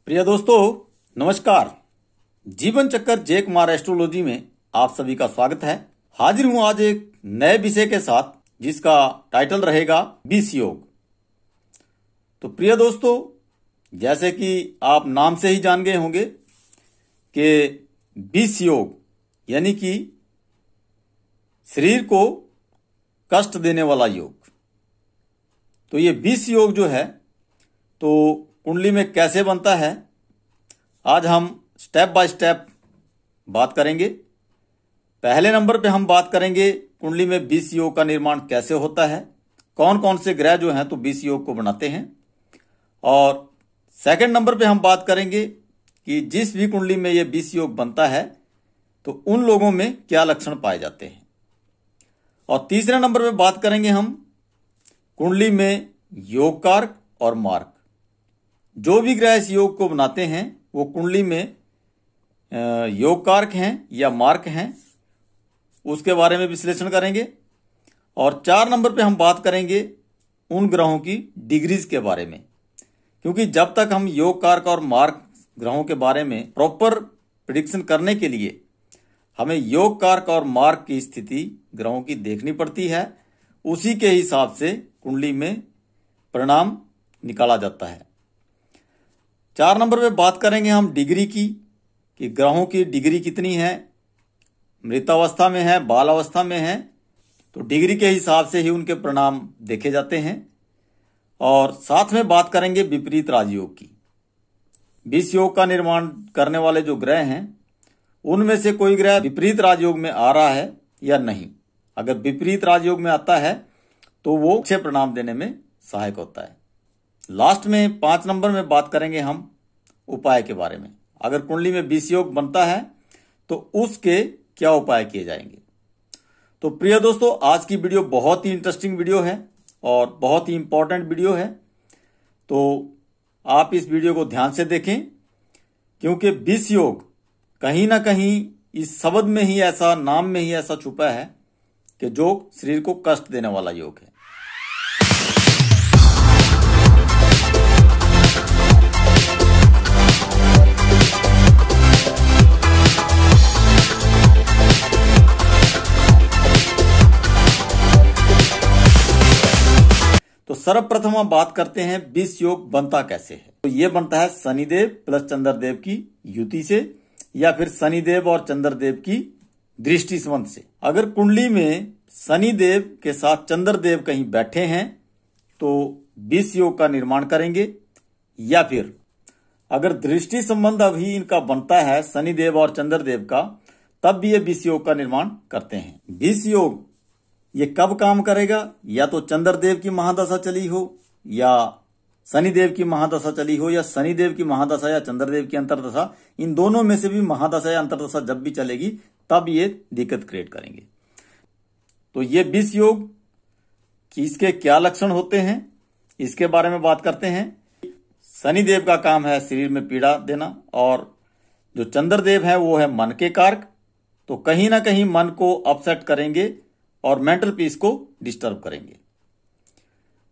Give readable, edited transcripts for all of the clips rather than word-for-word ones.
प्रिय दोस्तों, नमस्कार। जीवन चक्कर जय कुमार एस्ट्रोलॉजी में आप सभी का स्वागत है। हाजिर हूं आज एक नए विषय के साथ जिसका टाइटल रहेगा बीस योग। तो प्रिय दोस्तों, जैसे कि आप नाम से ही जान गए होंगे कि बीस योग यानी कि शरीर को कष्ट देने वाला योग। तो ये बीस योग जो है तो कुंडली में कैसे बनता है, आज हम स्टेप बाय स्टेप बात करेंगे। पहले नंबर पे हम बात करेंगे कुंडली में 20 योग का निर्माण कैसे होता है, कौन कौन से ग्रह जो हैं तो 20 योग को बनाते हैं। और सेकंड नंबर पे हम बात करेंगे कि जिस भी कुंडली में ये 20 योग बनता है तो उन लोगों में क्या लक्षण पाए जाते हैं। और तीसरे नंबर पे बात करेंगे हम कुंडली में योग कारक और मार्क। जो भी ग्रह इस योग को बनाते हैं वो कुंडली में योग कारक हैं या मार्क हैं, उसके बारे में विश्लेषण करेंगे। और 4 नंबर पे हम बात करेंगे उन ग्रहों की डिग्रीज के बारे में, क्योंकि जब तक हम योग कारक और मार्क ग्रहों के बारे में प्रॉपर प्रिडिक्शन करने के लिए हमें योग कारक और मार्क की स्थिति ग्रहों की देखनी पड़ती है, उसी के हिसाब से कुंडली में परिणाम निकाला जाता है। 4 नंबर पे बात करेंगे हम डिग्री की, कि ग्रहों की डिग्री कितनी है, मृतावस्था में है, बाल अवस्था में है, तो डिग्री के हिसाब से ही उनके परिणाम देखे जाते हैं। और साथ में बात करेंगे विपरीत राजयोग की। 20 योग का निर्माण करने वाले जो ग्रह हैं उनमें से कोई ग्रह विपरीत राजयोग में आ रहा है या नहीं। अगर विपरीत राजयोग में आता है तो वो अच्छे परिणाम देने में सहायक होता है। लास्ट में 5 नंबर में बात करेंगे हम उपाय के बारे में। अगर कुंडली में 20 योग बनता है तो उसके क्या उपाय किए जाएंगे। तो प्रिय दोस्तों, आज की वीडियो बहुत ही इंटरेस्टिंग वीडियो है और बहुत ही इंपॉर्टेंट वीडियो है, तो आप इस वीडियो को ध्यान से देखें, क्योंकि 20 योग कहीं ना कहीं इस शब्द में ही ऐसा, नाम में ही ऐसा छुपा है कि जो शरीर को कष्ट देने वाला योग है। तो सर्वप्रथम हम बात करते हैं 20 योग बनता कैसे है। तो ये बनता है शनिदेव प्लस चंद्रदेव की युति से, या फिर शनिदेव और चंद्रदेव की दृष्टि संबंध से। अगर कुंडली में शनिदेव के साथ चंद्रदेव कहीं बैठे हैं तो 20 योग का निर्माण करेंगे, या फिर अगर दृष्टि संबंध अभी इनका बनता है शनिदेव और चंद्रदेव का, तब भी ये 20 योग का निर्माण करते हैं। 20 योग ये कब काम करेगा, या तो चंद्रदेव की महादशा चली हो, या शनिदेव की महादशा चली हो, या शनिदेव की महादशा या चंद्रदेव की अंतरदशा, इन दोनों में से भी महादशा या अंतरदशा जब भी चलेगी तब ये दिक्कत क्रिएट करेंगे। तो ये 20 योग कि इसके क्या लक्षण होते हैं इसके बारे में बात करते हैं। शनिदेव का काम है शरीर में पीड़ा देना, और जो चंद्रदेव है वो है मन के कारक, तो कहीं ना कहीं मन को अपसेट करेंगे और मेंटल पीस को डिस्टर्ब करेंगे।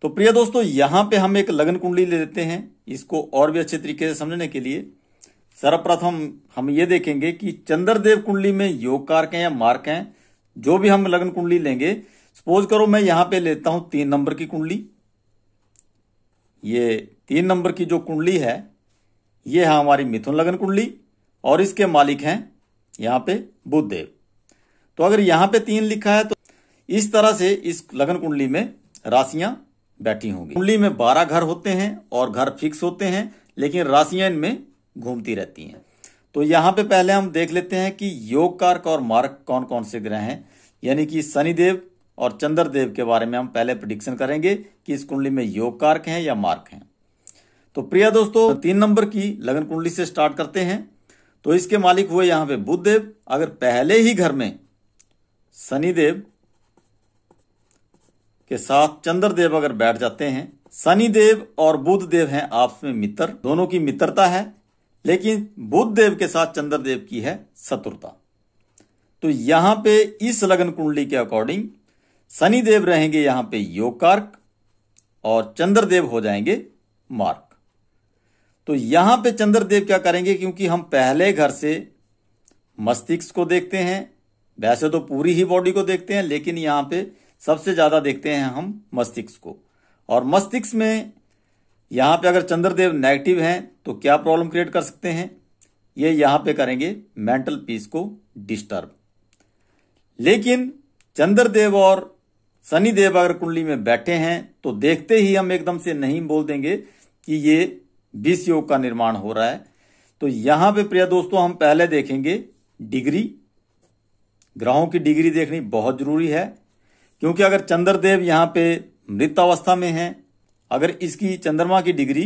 तो प्रिय दोस्तों, यहां पे हम एक लग्न कुंडली ले लेते हैं। इसको और भी अच्छे तरीके से समझने के लिए सर्वप्रथम हम ये देखेंगे कि चंद्रदेव कुंडली में योग कारक हैं या मार्क हैं। जो भी हम लग्न कुंडली लेंगे, सपोज करो मैं यहां पे लेता हूं 3 नंबर की कुंडली। ये 3 नंबर की जो कुंडली है ये है हमारी मिथुन लग्न कुंडली, और इसके मालिक हैं यहां पे बुध देव। तो अगर यहां पे 3 लिखा है तो इस तरह से इस लग्न कुंडली में राशियां बैठी होंगी। कुंडली में 12 घर होते हैं और घर फिक्स होते हैं, लेकिन राशियां इनमें घूमती रहती हैं। तो यहां पे पहले हम देख लेते हैं कि योग कारक और मार्क कौन कौन से ग्रह हैं, यानी कि शनिदेव और चंद्रदेव के बारे में हम पहले प्रेडिक्शन करेंगे कि इस कुंडली में योग कारक हैं या मार्क हैं। तो प्रिय दोस्तों, 3 नंबर की लग्न कुंडली से स्टार्ट करते हैं। तो इसके मालिक हुए यहां पे बुध देव। अगर पहले ही घर में शनिदेव के साथ चंद्रदेव अगर बैठ जाते हैं, शनिदेव और बुध देव हैं आपस में मित्र, दोनों की मित्रता है, लेकिन बुध देव के साथ चंद्रदेव की है शत्रुता। तो यहां पे इस लग्न कुंडली के अकॉर्डिंग शनिदेव रहेंगे यहां पे योग कारक और चंद्रदेव हो जाएंगे मार्क। तो यहां पे चंद्रदेव क्या करेंगे, क्योंकि हम पहले घर से मस्तिष्क को देखते हैं, वैसे तो पूरी ही बॉडी को देखते हैं, लेकिन यहां पे सबसे ज्यादा देखते हैं हम मस्तिष्क को। और मस्तिष्क में यहां पे अगर चंद्रदेव नेगेटिव हैं तो क्या प्रॉब्लम क्रिएट कर सकते हैं, ये यहां पे करेंगे मेंटल पीस को डिस्टर्ब। लेकिन चंद्रदेव और शनिदेव अगर कुंडली में बैठे हैं तो देखते ही हम एकदम से नहीं बोल देंगे कि ये विष योग का निर्माण हो रहा है। तो यहां पे प्रिय दोस्तों हम पहले देखेंगे डिग्री, ग्रहों की डिग्री देखनी बहुत जरूरी है, क्योंकि अगर चंद्रदेव यहां पे मृत अवस्था में है, अगर इसकी चंद्रमा की डिग्री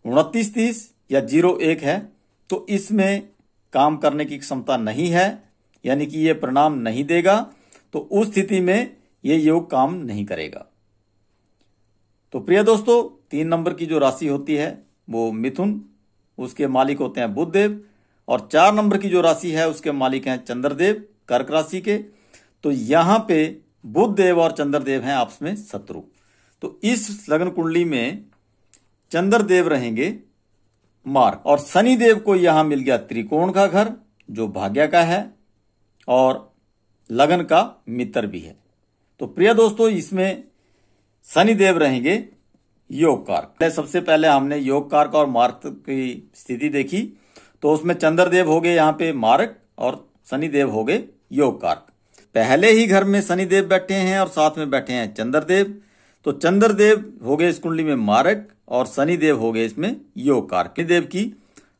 29-30 या 0-1 है तो इसमें काम करने की क्षमता नहीं है, यानी कि ये परिणाम नहीं देगा। तो उस स्थिति में ये योग काम नहीं करेगा। तो प्रिय दोस्तों 3 नंबर की जो राशि होती है वो मिथुन, उसके मालिक होते हैं बुधदेव, और 4 नंबर की जो राशि है उसके मालिक हैं चंद्रदेव कर्क राशि के। तो यहां पे बुधदेव और चंद्रदेव हैं आपस में शत्रु। तो इस लग्न कुंडली में चंद्रदेव रहेंगे मार्ग, और शनिदेव को यहां मिल गया त्रिकोण का घर जो भाग्य का है और लगन का मित्र भी है। तो प्रिय दोस्तों इसमें शनिदेव रहेंगे योग कारक। सबसे पहले हमने योग कारक और मार्ग की स्थिति देखी, तो उसमें चंद्रदेव हो गए यहाँ पे मार्ग और शनिदेव हो गए योग कारक। पहले ही घर में शनिदेव बैठे हैं और साथ में बैठे हैं चंद्रदेव, तो चंद्रदेव हो गए इस कुंडली में मारक और शनिदेव हो गए इसमें योग कारक। शनिदेव की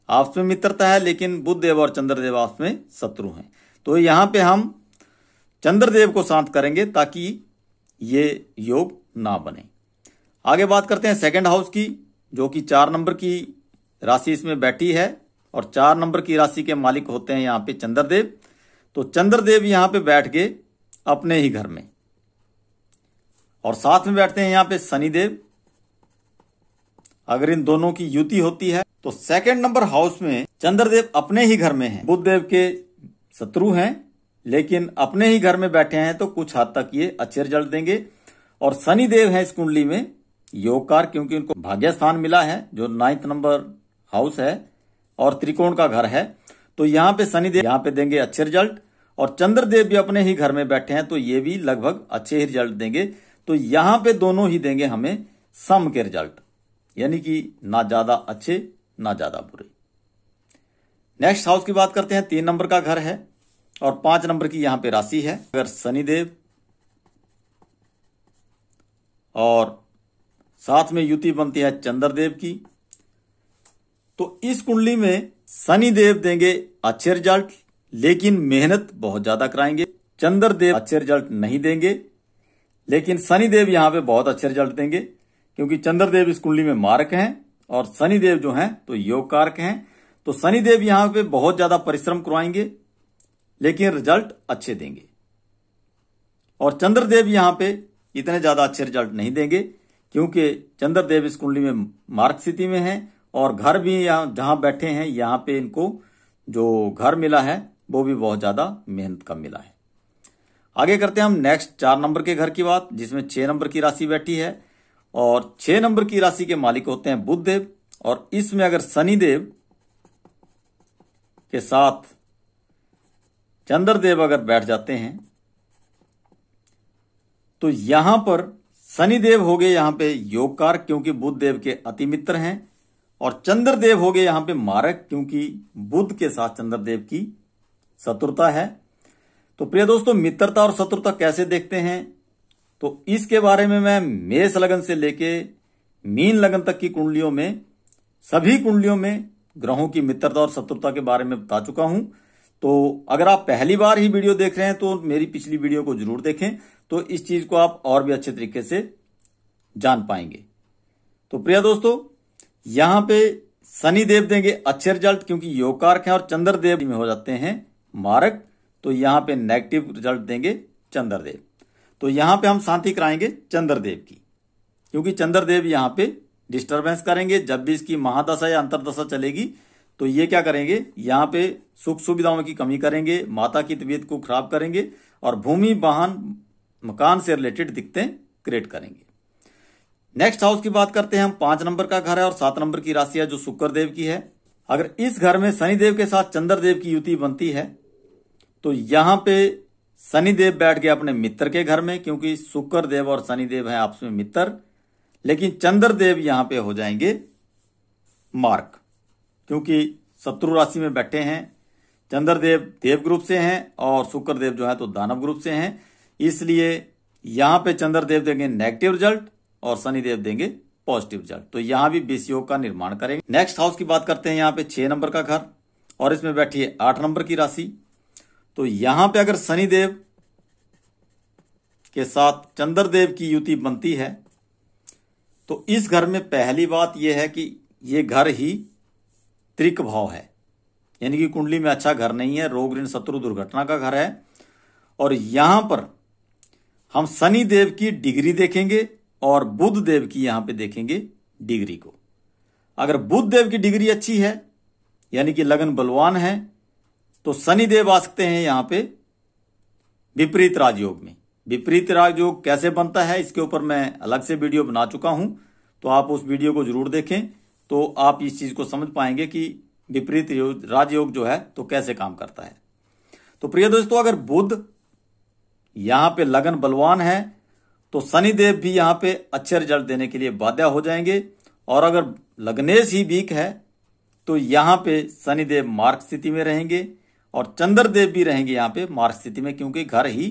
आपस में मित्रता है, लेकिन बुधदेव और चंद्रदेव आपस में शत्रु हैं। तो यहां पे हम चंद्रदेव को शांत करेंगे ताकि ये योग ना बने। आगे बात करते हैं सेकंड हाउस की, जो कि 4 नंबर की राशि इसमें बैठी है, और 4 नंबर की राशि के मालिक होते हैं यहाँ पे चंद्रदेव। तो चंद्रदेव यहाँ पे बैठ गए अपने ही घर में, और साथ में बैठते हैं यहाँ पे शनिदेव। अगर इन दोनों की युति होती है तो सेकंड नंबर हाउस में चंद्रदेव अपने ही घर में हैं, बुधदेव के शत्रु हैं, लेकिन अपने ही घर में बैठे हैं तो कुछ हद तक ये अच्छे रिजल्ट देंगे। और शनिदेव है इस कुंडली में योगकार, क्योंकि उनको भाग्य स्थान मिला है जो 9th नंबर हाउस है और त्रिकोण का घर है। तो यहां पे शनिदेव यहां पे देंगे अच्छे रिजल्ट, और चंद्रदेव भी अपने ही घर में बैठे हैं तो ये भी लगभग अच्छे ही रिजल्ट देंगे। तो यहां पे दोनों ही देंगे हमें सम के रिजल्ट, यानी कि ना ज्यादा अच्छे ना ज्यादा बुरे। नेक्स्ट हाउस की बात करते हैं, 3 नंबर का घर है और 5 नंबर की यहां पे राशि है। अगर शनिदेव और साथ में युति बनती है चंद्रदेव की, तो इस कुंडली में शनिदेव देंगे अच्छे रिजल्ट, लेकिन मेहनत बहुत ज्यादा कराएंगे। चंद्रदेव अच्छे रिजल्ट नहीं देंगे, लेकिन शनिदेव यहां पे बहुत अच्छे रिजल्ट देंगे, क्योंकि चंद्रदेव इस कुंडली में मारक हैं और शनिदेव जो हैं तो योग कारक हैं। तो शनिदेव यहां पे बहुत ज्यादा परिश्रम करवाएंगे, लेकिन रिजल्ट अच्छे देंगे। और चंद्रदेव यहां पे इतने ज्यादा अच्छे रिजल्ट नहीं देंगे, क्योंकि चंद्रदेव इस कुंडली में मार्ग स्थिति में है, और घर भी यहाँ जहां बैठे हैं यहां पे इनको जो घर मिला है वो भी बहुत ज्यादा मेहनत का मिला है। आगे करते हैं हम नेक्स्ट 4 नंबर के घर की बात, जिसमें 6 नंबर की राशि बैठी है, और 6 नंबर की राशि के मालिक होते हैं बुधदेव। और इसमें अगर शनिदेव के साथ चंद्रदेव अगर बैठ जाते हैं तो यहां पर शनिदेव हो गए यहां पे योगकार, क्योंकि बुधदेव के अति मित्र हैं, और चंद्रदेव हो गए यहां पे मारक, क्योंकि बुध के साथ चंद्रदेव की शत्रुता है। तो प्रिय दोस्तों मित्रता और शत्रुता कैसे देखते हैं, तो इसके बारे में मैं मेष लगन से लेके मीन लगन तक की कुंडलियों में, सभी कुंडलियों में ग्रहों की मित्रता और शत्रुता के बारे में बता चुका हूं। तो अगर आप पहली बार ही वीडियो देख रहे हैं तो मेरी पिछली वीडियो को जरूर देखें, तो इस चीज को आप और भी अच्छे तरीके से जान पाएंगे। तो प्रिय दोस्तों यहां पे शनिदेव देंगे अच्छे रिजल्ट, क्योंकि योग कारक हैं, और चंद्रदेव में हो जाते हैं मारक, तो यहां पे नेगेटिव रिजल्ट देंगे चंद्रदेव। तो यहां पे हम शांति कराएंगे चंद्रदेव की, क्योंकि चंद्रदेव यहां पे डिस्टरबेंस करेंगे। जब भी इसकी महादशा या अंतरदशा चलेगी तो ये क्या करेंगे, यहां पे सुख सुविधाओं की कमी करेंगे, माता की तबीयत को खराब करेंगे, और भूमि वाहन मकान से रिलेटेड दिक्कतें क्रिएट करेंगे। नेक्स्ट हाउस की बात करते हैं हम। 5 नंबर का घर है और 7 नंबर की राशि है जो शुक्र देव की है। अगर इस घर में शनिदेव के साथ चंद्रदेव की युति बनती है तो यहां पे शनिदेव बैठ गए अपने मित्र के घर में, क्योंकि शुक्र देव और शनिदेव हैं आपस में मित्र, लेकिन चंद्रदेव यहां पे हो जाएंगे मार्क, क्योंकि शत्रु राशि में बैठे हैं। चंद्रदेव देव ग्रुप से हैं और शुक्रदेव जो है तो दानव ग्रुप से हैं, इसलिए यहां पे चंद्रदेव देंगे नेगेटिव रिजल्ट और शनिदेव देंगे पॉजिटिव रिजल्ट। तो यहां भी विष योग का निर्माण करेंगे। नेक्स्ट हाउस की बात करते हैं। यहां पे 6 नंबर का घर और इसमें बैठी है 8 नंबर की राशि। तो यहां पे अगर शनिदेव के साथ चंद्रदेव की युति बनती है तो इस घर में पहली बात यह है कि यह घर ही त्रिक भाव है, यानी कि कुंडली में अच्छा घर नहीं है, रोग ऋण शत्रु दुर्घटना का घर है। और यहां पर हम शनि देव की डिग्री देखेंगे और बुध देव की यहां पे देखेंगे डिग्री को। अगर बुध देव की डिग्री अच्छी है यानी कि लगन बलवान है तो शनि देव आ सकते हैं यहां पे विपरीत राजयोग में। विपरीत राजयोग कैसे बनता है इसके ऊपर मैं अलग से वीडियो बना चुका हूं, तो आप उस वीडियो को जरूर देखें, तो आप इस चीज को समझ पाएंगे कि विपरीत राजयोग जो है तो कैसे काम करता है। तो प्रिय दोस्तों, अगर बुध यहां पे लगन बलवान है तो शनिदेव भी यहां पे अच्छे रिजल्ट देने के लिए बाध्य हो जाएंगे। और अगर लग्नेश ही वीक है तो यहां पे शनिदेव मार्क स्थिति में रहेंगे और चंद्रदेव भी रहेंगे यहां पे मार्क स्थिति में, क्योंकि घर ही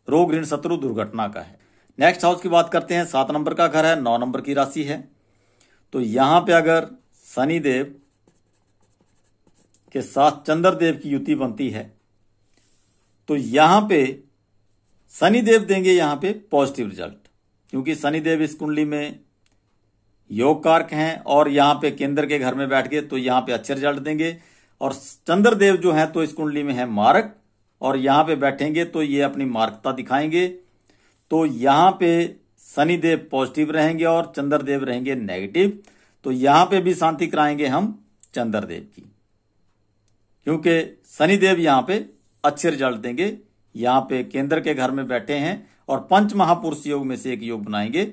रोग ऋण शत्रु दुर्घटना का है। नेक्स्ट हाउस की बात करते हैं। 7 नंबर का घर है, 9 नंबर की राशि है। तो यहां पे अगर शनिदेव के साथ चंद्रदेव की युति बनती है तो यहां पे शनिदेव देंगे यहां पे पॉजिटिव रिजल्ट, क्योंकि शनिदेव इस कुंडली में योग कारक हैं और यहां पे केंद्र के घर में बैठ गए तो यहां पे अच्छे रिजल्ट देंगे। और चंद्रदेव जो है तो इस कुंडली में है मारक और यहां पे बैठेंगे तो ये अपनी मार्कता दिखाएंगे। तो यहां पे शनिदेव पॉजिटिव रहेंगे और चंद्रदेव रहेंगे नेगेटिव। तो यहां पे भी शांति कराएंगे हम चंद्रदेव की, क्योंकि शनिदेव यहां पे अच्छे रिजल्ट देंगे। यहां पे केंद्र के घर में बैठे हैं और पंच महापुरुष योग में से एक योग बनाएंगे।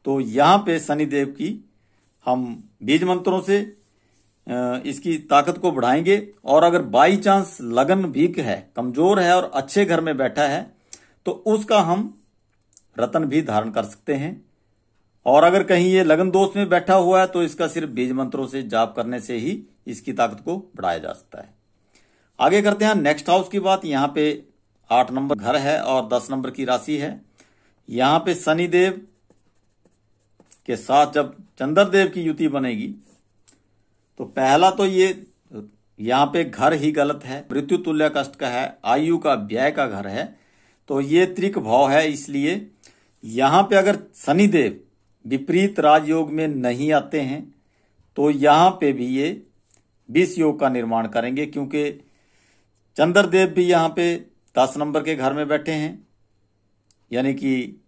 तो यहां पे शनिदेव की हम बीज मंत्रों से इसकी ताकत को बढ़ाएंगे। और अगर बाई चांस लगन वीक है, कमजोर है और अच्छे घर में बैठा है तो उसका हम रत्न भी धारण कर सकते हैं। और अगर कहीं ये लगन दोष में बैठा हुआ है तो इसका सिर्फ बीज मंत्रों से जाप करने से ही इसकी ताकत को बढ़ाया जा सकता है। आगे करते हैं नेक्स्ट हाउस की बात। यहां पे 8 नंबर घर है और 10 नंबर की राशि है। यहां पे शनिदेव के साथ जब चंद्रदेव की युति बनेगी तो पहला तो ये यहां पे घर ही गलत है, मृत्यु तुल्य कष्ट का है, आयु का व्यय का घर है, तो ये त्रिक भाव है। इसलिए यहां पे अगर शनिदेव विपरीत राजयोग में नहीं आते हैं तो यहां पे भी ये विष योग का निर्माण करेंगे, क्योंकि चंद्रदेव भी यहां पे 10 नंबर के घर में बैठे हैं, यानी कि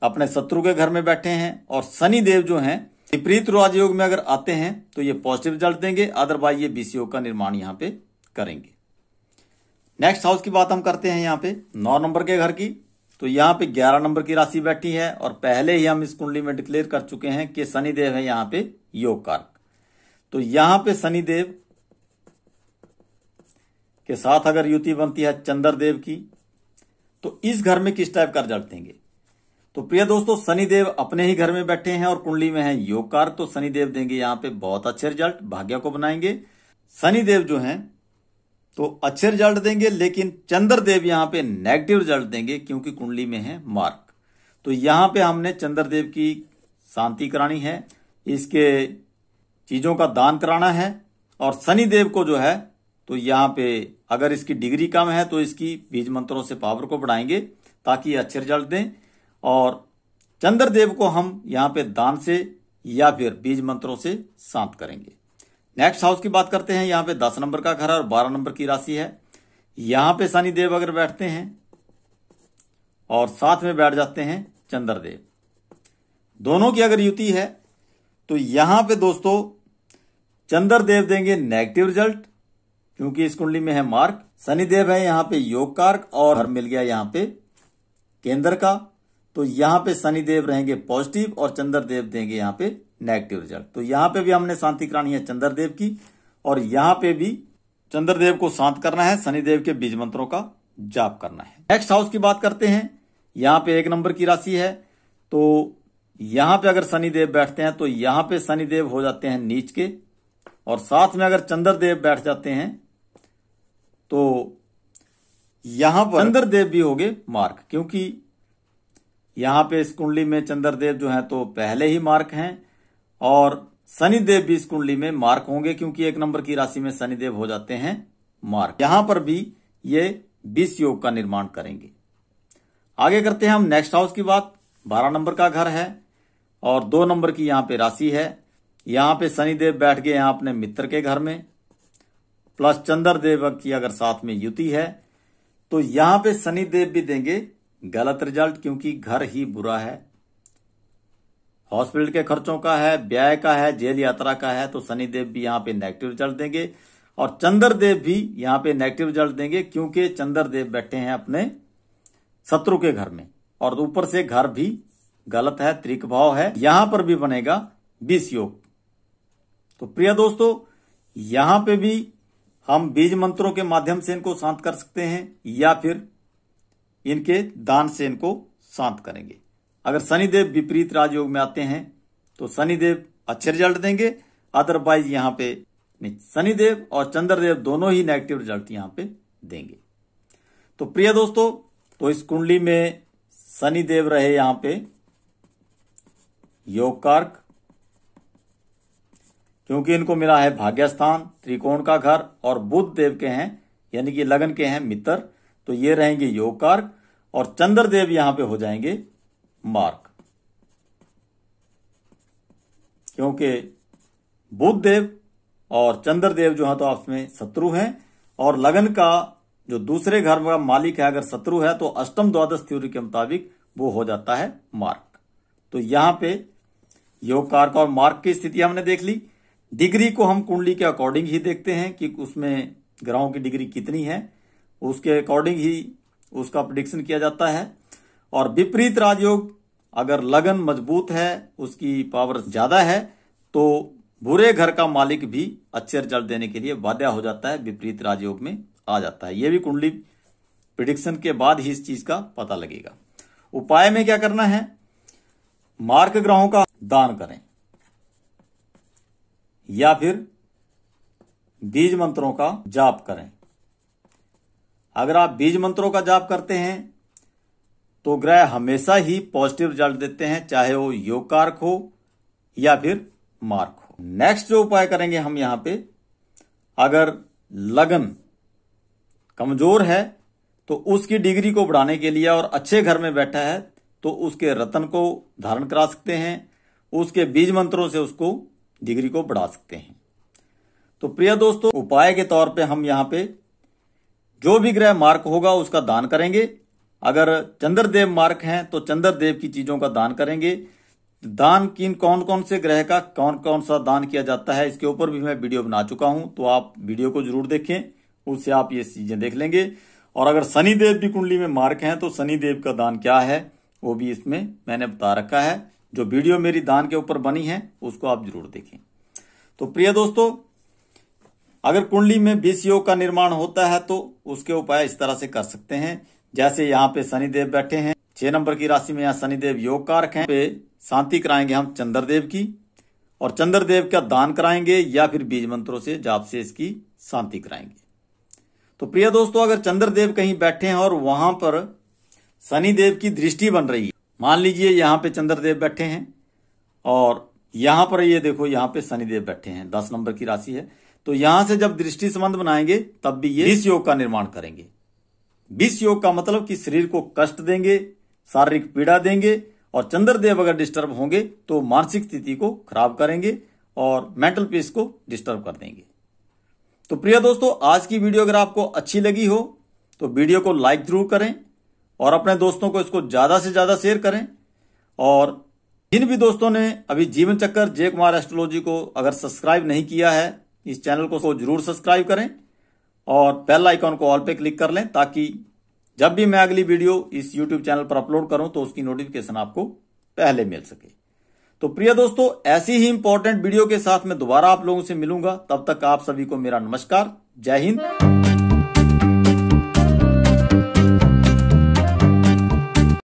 अपने शत्रु के घर में बैठे हैं। और शनिदेव जो हैं विपरीत राजयोग में अगर आते हैं तो ये पॉजिटिव रिजल्ट देंगे, अदरवाइज ये विष योग का निर्माण यहां पे करेंगे। नेक्स्ट हाउस की बात हम करते हैं यहां पे 9 नंबर के घर की। तो यहां पे 11 नंबर की राशि बैठी है और पहले ही हम इस कुंडली में डिक्लेयर कर चुके हैं कि शनिदेव है यहां पे योग कारक। तो यहां पे शनिदेव के साथ अगर युति बनती है चंद्रदेव की तो इस घर में किस टाइप का रिजल्ट देंगे। तो प्रिय दोस्तों, शनिदेव अपने ही घर में बैठे हैं और कुंडली में है योग कारक, तो शनिदेव देंगे यहां पे बहुत अच्छे रिजल्ट, भाग्य को बनाएंगे। शनिदेव जो हैं तो अच्छे रिजल्ट देंगे, लेकिन चंद्रदेव यहां पे नेगेटिव रिजल्ट देंगे, क्योंकि कुंडली में है मार्क। तो यहां पे हमने चंद्रदेव की शांति करानी है, इसके चीजों का दान कराना है। और शनिदेव को जो है तो यहां पे अगर इसकी डिग्री कम है तो इसकी बीज मंत्रों से पावर को बढ़ाएंगे ताकि ये अच्छे रिजल्ट दें। और चंद्रदेव को हम यहां पे दान से या फिर बीज मंत्रों से शांत करेंगे। नेक्स्ट हाउस की बात करते हैं। यहां पे 10 नंबर का घर और 12 नंबर की राशि है। यहां पे शनिदेव अगर बैठते हैं और साथ में बैठ जाते हैं चंद्रदेव, दोनों की अगर युति है तो यहां पे दोस्तों चंद्रदेव देंगे नेगेटिव रिजल्ट, क्योंकि इस कुंडली में है मार्क। शनिदेव है यहां पे योग कारक और मिल गया यहां पे केंद्र का, तो यहां पे शनिदेव रहेंगे पॉजिटिव और चंद्रदेव देंगे यहां पे नेगेटिव रिजल्ट। तो यहां पे भी हमने शांति करानी है चंद्रदेव की, और यहां पे भी चंद्रदेव को शांत करना है, शनिदेव के बीज मंत्रों का जाप करना है। नेक्स्ट हाउस की बात करते हैं। यहां पे 1 नंबर की राशि है, तो यहां पे अगर शनिदेव बैठते हैं तो यहां पे शनिदेव हो जाते हैं नीच के, और साथ में अगर चंद्रदेव बैठ जाते हैं तो यहां पर चंद्रदेव भी होंगे मार्क, क्योंकि यहां पे इस कुंडली में चंद्रदेव जो है तो पहले ही मार्क हैं, और शनिदेव भी इस कुंडली में मार्क होंगे, क्योंकि 1 नंबर की राशि में शनिदेव हो जाते हैं मार्क। यहां पर भी ये 20 योग का निर्माण करेंगे। आगे करते हैं हम नेक्स्ट हाउस की बात। 12 नंबर का घर है और 2 नंबर की यहां पे राशि है। यहां पे शनिदेव बैठ गए यहां अपने मित्र के घर में, प्लस चंद्रदेव की अगर साथ में युति है तो यहां पे शनिदेव भी देंगे गलत रिजल्ट, क्योंकि घर ही बुरा है, हॉस्पिटल के खर्चों का है, व्यय का है, जेल यात्रा का है, तो शनिदेव भी यहां पे नेगेटिव रिजल्ट देंगे, और चंद्रदेव भी यहां पे नेगेटिव रिजल्ट देंगे, क्योंकि चंद्रदेव बैठे हैं अपने शत्रु के घर में, और ऊपर से घर भी गलत है, त्रिक भाव है, यहां पर भी बनेगा 20 योग। तो प्रिय दोस्तों, यहां पे भी हम बीज मंत्रों के माध्यम से इनको शांत कर सकते हैं, या फिर इनके दान से इनको शांत करेंगे। अगर शनिदेव विपरीत राजयोग में आते हैं तो शनिदेव अच्छे रिजल्ट देंगे, अदरवाइज यहां पे नहीं, शनिदेव और चंद्रदेव दोनों ही नेगेटिव रिजल्ट यहां पे देंगे। तो प्रिय दोस्तों, तो इस कुंडली में शनिदेव रहे यहां पे योग कारक, क्योंकि इनको मिला है भाग्यस्थान, त्रिकोण का घर, और बुध देव के हैं यानी कि लगन के हैं मित्र, तो ये रहेंगे योग कारक, और चंद्रदेव यहां पे हो जाएंगे मार्क, क्योंकि बुध देव और चंद्रदेव जो है तो आपस में शत्रु हैं, और लगन का जो दूसरे घर का मालिक है अगर शत्रु है तो अष्टम द्वादश थ्योरी के मुताबिक वो हो जाता है मार्क। तो यहां पे योग कारक और मार्क की स्थिति हमने देख ली। डिग्री को हम कुंडली के अकॉर्डिंग ही देखते हैं कि उसमें ग्रहों की डिग्री कितनी है, उसके अकॉर्डिंग ही उसका प्रेडिक्शन किया जाता है। और विपरीत राजयोग, अगर लगन मजबूत है, उसकी पावर ज्यादा है, तो बुरे घर का मालिक भी अच्छे रिजल्ट देने के लिए बाध्य हो जाता है, विपरीत राजयोग में आ जाता है। यह भी कुंडली प्रेडिक्शन के बाद ही इस चीज का पता लगेगा। उपाय में क्या करना है, मार्क ग्रहों का दान करें, या फिर बीज मंत्रों का जाप करें। अगर आप बीज मंत्रों का जाप करते हैं तो ग्रह हमेशा ही पॉजिटिव रिजल्ट देते हैं, चाहे वो योग कारक हो या फिर मार्क हो। नेक्स्ट जो उपाय करेंगे हम यहां पे, अगर लगन कमजोर है तो उसकी डिग्री को बढ़ाने के लिए, और अच्छे घर में बैठा है तो उसके रत्न को धारण करा सकते हैं, उसके बीज मंत्रों से उसको डिग्री को बढ़ा सकते हैं। तो प्रिय दोस्तों, उपाय के तौर पे हम यहां पे जो भी ग्रह मार्क होगा उसका दान करेंगे। अगर चंद्रदेव मार्क हैं तो चंद्रदेव की चीजों का दान करेंगे। दान किन कौन कौन से ग्रह का कौन कौन सा दान किया जाता है, इसके ऊपर भी मैं वीडियो बना चुका हूं, तो आप वीडियो को जरूर देखें, उससे आप ये चीजें देख लेंगे। और अगर शनिदेव भी कुंडली में मार्क हैं तो शनिदेव का दान क्या है वो भी इसमें मैंने बता रखा है। जो वीडियो मेरी दान के ऊपर बनी है उसको आप जरूर देखें। तो प्रिय दोस्तों, अगर कुंडली में 20 योग का निर्माण होता है तो उसके उपाय इस तरह से कर सकते हैं। जैसे यहाँ पे शनिदेव बैठे हैं, 6 नंबर की राशि में यहाँ शनिदेव योग कारक हैं, पे शांति कराएंगे हम चंद्रदेव की, और चंद्रदेव का दान कराएंगे या फिर बीज मंत्रों से जाप से इसकी शांति कराएंगे। तो प्रिय दोस्तों, अगर चंद्रदेव कहीं बैठे हैं और वहां पर शनिदेव की दृष्टि बन रही है, मान लीजिए यहाँ पे चंद्रदेव बैठे हैं और यहां पर ये देखो यहाँ पे शनिदेव बैठे हैं, 10 नंबर की राशि है, तो यहां से जब दृष्टि संबंध बनाएंगे तब भी ये 20 योग का निर्माण करेंगे। 20 योग का मतलब कि शरीर को कष्ट देंगे, शारीरिक पीड़ा देंगे, और चंद्रदेव अगर डिस्टर्ब होंगे तो मानसिक स्थिति को खराब करेंगे और मेंटल पीस को डिस्टर्ब कर देंगे। तो प्रिय दोस्तों, आज की वीडियो अगर आपको अच्छी लगी हो तो वीडियो को लाइक जरूर करें और अपने दोस्तों को इसको ज्यादा से ज्यादा शेयर करें। और जिन भी दोस्तों ने अभी जीवन चक्कर जय कुमार एस्ट्रोलॉजी को अगर सब्सक्राइब नहीं किया है, इस चैनल को जरूर सब्सक्राइब करें और बेल आइकॉन को ऑल पे क्लिक कर लें, ताकि जब भी मैं अगली वीडियो इस यूट्यूब चैनल पर अपलोड करूं तो उसकी नोटिफिकेशन आपको पहले मिल सके। तो प्रिय दोस्तों, ऐसी ही इंपॉर्टेंट वीडियो के साथ मैं दोबारा आप लोगों से मिलूंगा। तब तक आप सभी को मेरा नमस्कार। जय हिंद।